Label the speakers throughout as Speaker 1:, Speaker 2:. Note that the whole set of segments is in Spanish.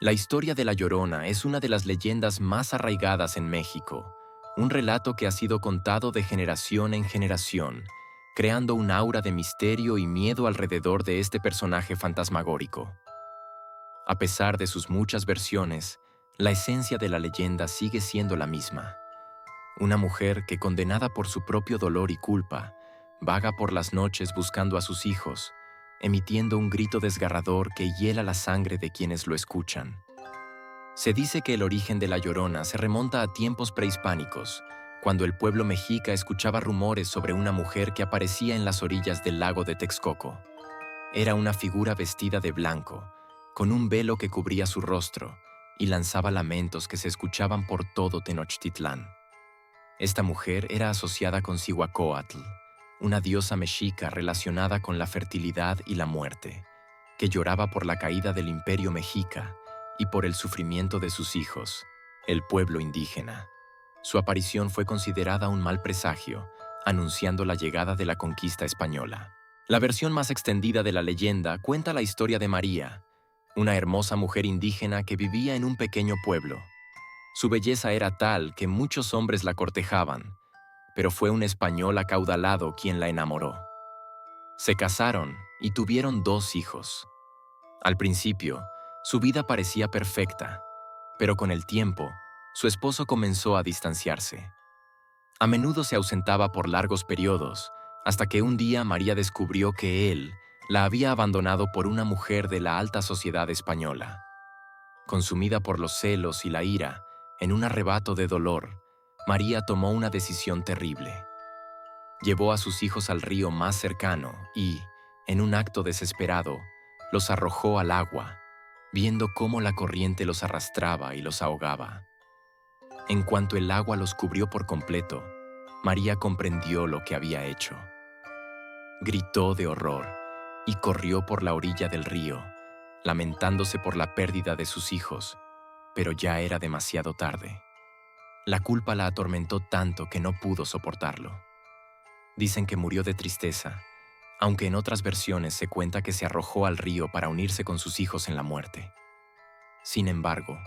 Speaker 1: La historia de La Llorona es una de las leyendas más arraigadas en México, un relato que ha sido contado de generación en generación, creando un aura de misterio y miedo alrededor de este personaje fantasmagórico. A pesar de sus muchas versiones, la esencia de la leyenda sigue siendo la misma. Una mujer que, condenada por su propio dolor y culpa, vaga por las noches buscando a sus hijos, emitiendo un grito desgarrador que hiela la sangre de quienes lo escuchan. Se dice que el origen de La Llorona se remonta a tiempos prehispánicos, cuando el pueblo mexica escuchaba rumores sobre una mujer que aparecía en las orillas del lago de Texcoco. Era una figura vestida de blanco, con un velo que cubría su rostro, y lanzaba lamentos que se escuchaban por todo Tenochtitlán. Esta mujer era asociada con Cihuacóatl, una diosa mexica relacionada con la fertilidad y la muerte, que lloraba por la caída del imperio mexica y por el sufrimiento de sus hijos, el pueblo indígena. Su aparición fue considerada un mal presagio, anunciando la llegada de la conquista española. La versión más extendida de la leyenda cuenta la historia de María, una hermosa mujer indígena que vivía en un pequeño pueblo. Su belleza era tal que muchos hombres la cortejaban, pero fue un español acaudalado quien la enamoró. Se casaron y tuvieron 2 hijos. Al principio, su vida parecía perfecta, pero con el tiempo, su esposo comenzó a distanciarse. A menudo se ausentaba por largos periodos, hasta que un día María descubrió que él la había abandonado por una mujer de la alta sociedad española. Consumida por los celos y la ira, en un arrebato de dolor, María tomó una decisión terrible. Llevó a sus hijos al río más cercano y, en un acto desesperado, los arrojó al agua, viendo cómo la corriente los arrastraba y los ahogaba. En cuanto el agua los cubrió por completo, María comprendió lo que había hecho. Gritó de horror y corrió por la orilla del río, lamentándose por la pérdida de sus hijos, pero ya era demasiado tarde. La culpa la atormentó tanto que no pudo soportarlo. Dicen que murió de tristeza, aunque en otras versiones se cuenta que se arrojó al río para unirse con sus hijos en la muerte. Sin embargo,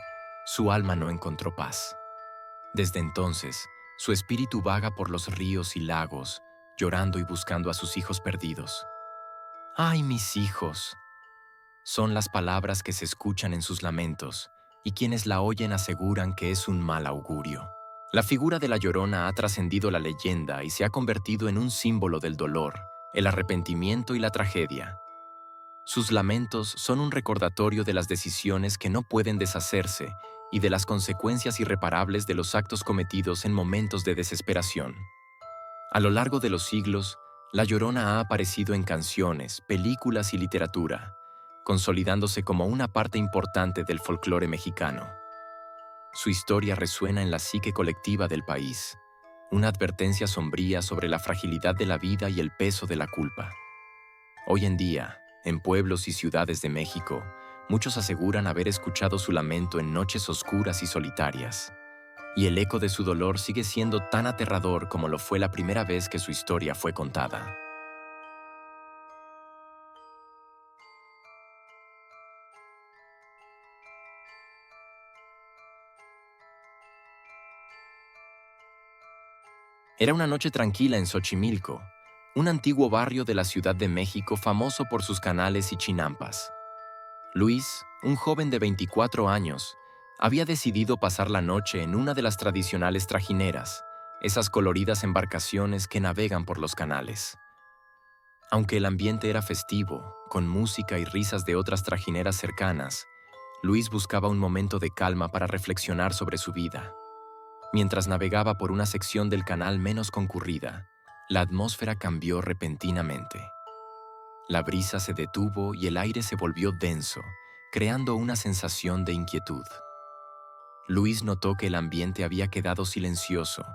Speaker 1: su alma no encontró paz. Desde entonces, su espíritu vaga por los ríos y lagos, llorando y buscando a sus hijos perdidos. ¡Ay, mis hijos! Son las palabras que se escuchan en sus lamentos, y quienes la oyen aseguran que es un mal augurio. La figura de la Llorona ha trascendido la leyenda y se ha convertido en un símbolo del dolor, el arrepentimiento y la tragedia. Sus lamentos son un recordatorio de las decisiones que no pueden deshacerse y de las consecuencias irreparables de los actos cometidos en momentos de desesperación. A lo largo de los siglos, la Llorona ha aparecido en canciones, películas y literatura, consolidándose como una parte importante del folclore mexicano. Su historia resuena en la psique colectiva del país, una advertencia sombría sobre la fragilidad de la vida y el peso de la culpa. Hoy en día, en pueblos y ciudades de México, muchos aseguran haber escuchado su lamento en noches oscuras y solitarias, y el eco de su dolor sigue siendo tan aterrador como lo fue la primera vez que su historia fue contada. Era una noche tranquila en Xochimilco, un antiguo barrio de la Ciudad de México famoso por sus canales y chinampas. Luis, un joven de 24 años, había decidido pasar la noche en una de las tradicionales trajineras, esas coloridas embarcaciones que navegan por los canales. Aunque el ambiente era festivo, con música y risas de otras trajineras cercanas, Luis buscaba un momento de calma para reflexionar sobre su vida. Mientras navegaba por una sección del canal menos concurrida, la atmósfera cambió repentinamente. La brisa se detuvo y el aire se volvió denso, creando una sensación de inquietud. Luis notó que el ambiente había quedado silencioso,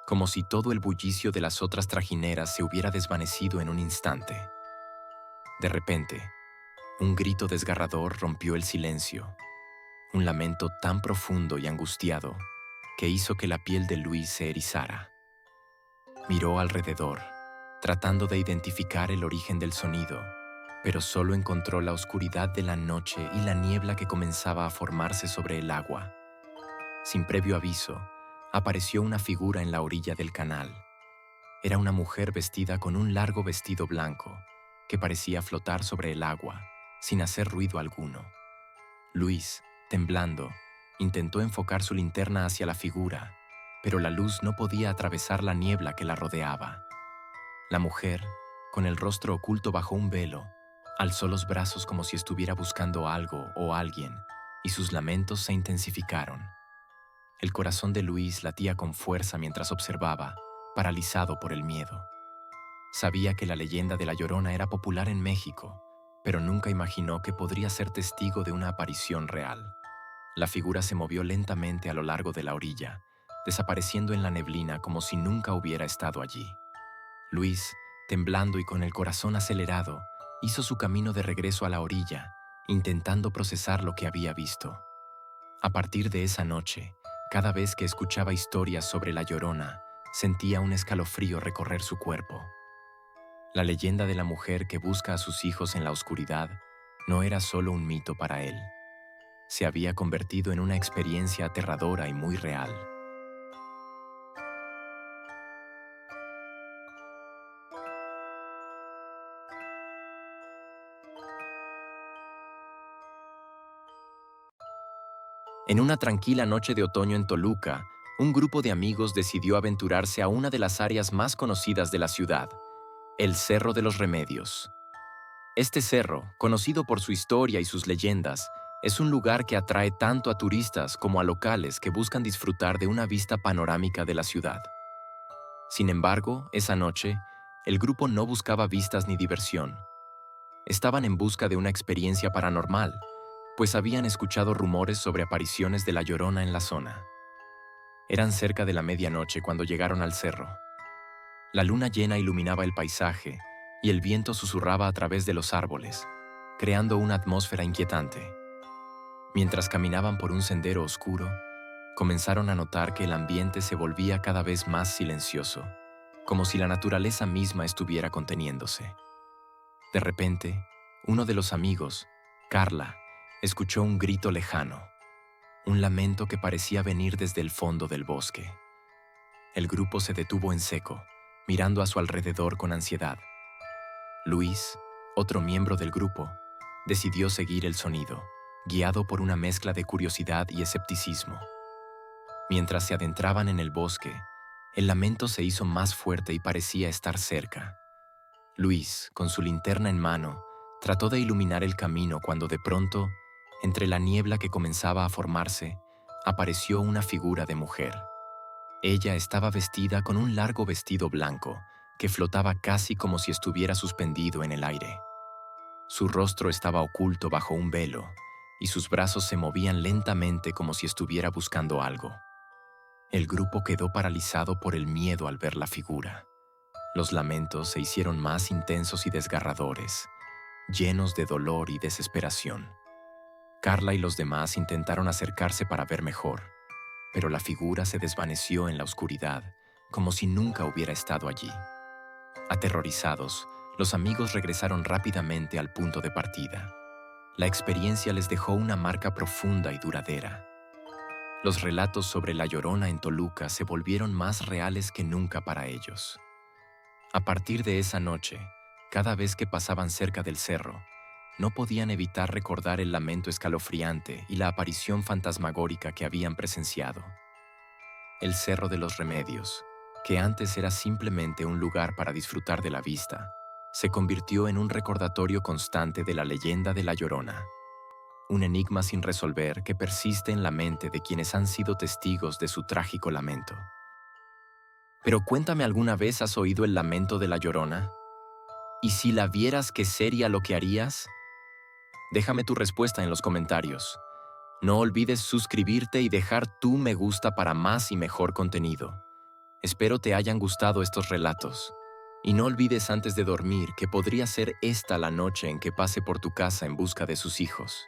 Speaker 1: como si todo el bullicio de las otras trajineras se hubiera desvanecido en un instante. De repente, un grito desgarrador rompió el silencio, un lamento tan profundo y angustiado que hizo que la piel de Luis se erizara. Miró alrededor, tratando de identificar el origen del sonido, pero solo encontró la oscuridad de la noche y la niebla que comenzaba a formarse sobre el agua. Sin previo aviso, apareció una figura en la orilla del canal. Era una mujer vestida con un largo vestido blanco, que parecía flotar sobre el agua, sin hacer ruido alguno. Luis, temblando, intentó enfocar su linterna hacia la figura, pero la luz no podía atravesar la niebla que la rodeaba. La mujer, con el rostro oculto bajo un velo, alzó los brazos como si estuviera buscando algo o alguien, y sus lamentos se intensificaron. El corazón de Luis latía con fuerza mientras observaba, paralizado por el miedo. Sabía que la leyenda de La Llorona era popular en México, pero nunca imaginó que podría ser testigo de una aparición real. La figura se movió lentamente a lo largo de la orilla, desapareciendo en la neblina como si nunca hubiera estado allí. Luis, temblando y con el corazón acelerado, hizo su camino de regreso a la orilla, intentando procesar lo que había visto. A partir de esa noche, cada vez que escuchaba historias sobre La Llorona, sentía un escalofrío recorrer su cuerpo. La leyenda de la mujer que busca a sus hijos en la oscuridad no era solo un mito para él. Se había convertido en una experiencia aterradora y muy real. En una tranquila noche de otoño en Toluca, un grupo de amigos decidió aventurarse a una de las áreas más conocidas de la ciudad, el Cerro de los Remedios. Este cerro, conocido por su historia y sus leyendas, es un lugar que atrae tanto a turistas como a locales que buscan disfrutar de una vista panorámica de la ciudad. Sin embargo, esa noche, el grupo no buscaba vistas ni diversión. Estaban en busca de una experiencia paranormal, pues habían escuchado rumores sobre apariciones de La Llorona en la zona. Eran cerca de la medianoche cuando llegaron al cerro. La luna llena iluminaba el paisaje y el viento susurraba a través de los árboles, creando una atmósfera inquietante. Mientras caminaban por un sendero oscuro, comenzaron a notar que el ambiente se volvía cada vez más silencioso, como si la naturaleza misma estuviera conteniéndose. De repente, uno de los amigos, Carla, escuchó un grito lejano, un lamento que parecía venir desde el fondo del bosque. El grupo se detuvo en seco, mirando a su alrededor con ansiedad. Luis, otro miembro del grupo, decidió seguir el sonido, guiado por una mezcla de curiosidad y escepticismo. Mientras se adentraban en el bosque, el lamento se hizo más fuerte y parecía estar cerca. Luis, con su linterna en mano, trató de iluminar el camino cuando de pronto, entre la niebla que comenzaba a formarse, apareció una figura de mujer. Ella estaba vestida con un largo vestido blanco que flotaba casi como si estuviera suspendido en el aire. Su rostro estaba oculto bajo un velo y sus brazos se movían lentamente como si estuviera buscando algo. El grupo quedó paralizado por el miedo al ver la figura. Los lamentos se hicieron más intensos y desgarradores, llenos de dolor y desesperación. Carla y los demás intentaron acercarse para ver mejor, pero la figura se desvaneció en la oscuridad, como si nunca hubiera estado allí. Aterrorizados, los amigos regresaron rápidamente al punto de partida. La experiencia les dejó una marca profunda y duradera. Los relatos sobre La Llorona en Toluca se volvieron más reales que nunca para ellos. A partir de esa noche, cada vez que pasaban cerca del cerro, no podían evitar recordar el lamento escalofriante y la aparición fantasmagórica que habían presenciado. El Cerro de los Remedios, que antes era simplemente un lugar para disfrutar de la vista, se convirtió en un recordatorio constante de la leyenda de La Llorona, un enigma sin resolver que persiste en la mente de quienes han sido testigos de su trágico lamento. Pero cuéntame, ¿alguna vez has oído el lamento de La Llorona? ¿Y si la vieras, qué sería lo que harías? Déjame tu respuesta en los comentarios. No olvides suscribirte y dejar tu me gusta para más y mejor contenido. Espero te hayan gustado estos relatos. Y no olvides antes de dormir que podría ser esta la noche en que pase por tu casa en busca de sus hijos.